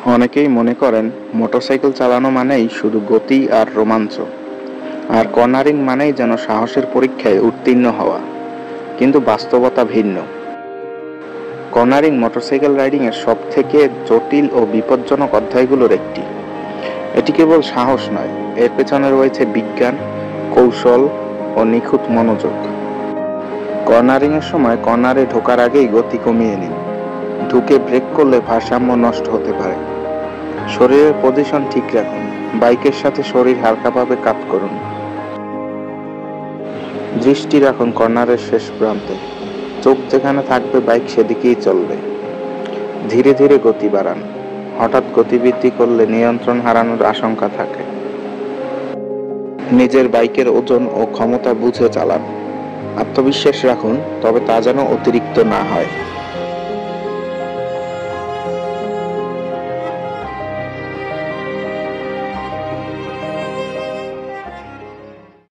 অনেকেই মনে করেন মোটরসাইকেল চালানো মানেই শুধু গতি আর রোমাঞ্চ, আর কর্নারিং মানেই যেন সাহসের পরীক্ষায় উত্তীর্ণ হওয়া। কিন্তু বাস্তবতা ভিন্ন। কর্নারিং মোটরসাইকেল রাইডিংয়ের সবথেকে জটিল ও বিপজ্জনক অধ্যায়গুলোর একটি। এটি কেবল সাহস নয়, এর পেছনে রয়েছে বিজ্ঞান, কৌশল ও নিখুঁত মনোযোগ। কর্নারিংয়ের সময় কর্নারে ঢোকার আগেই গতি কমিয়ে নিন। ঢুকে ব্রেক করলে ভারসাম্য নষ্ট হতে পারে। শরীরের পজিশন ঠিক রাখুন। বাইকের সাথে শরীর হালকাভাবে কাত করুন। দৃষ্টি রাখুন কর্নারের শেষ প্রান্তে। চোখ যেখানে থাকবে বাইক সেদিকেই চলবে। ধীরে ধীরে গতি বাড়ান। হঠাৎ গতিবৃদ্ধি করলে নিয়ন্ত্রণ হারানোর আশঙ্কা থাকে। নিজের বাইকের ওজন ও ক্ষমতা বুঝে চালান। আত্মবিশ্বাস রাখুন, তবে তা যেন অতিরিক্ত না হয়।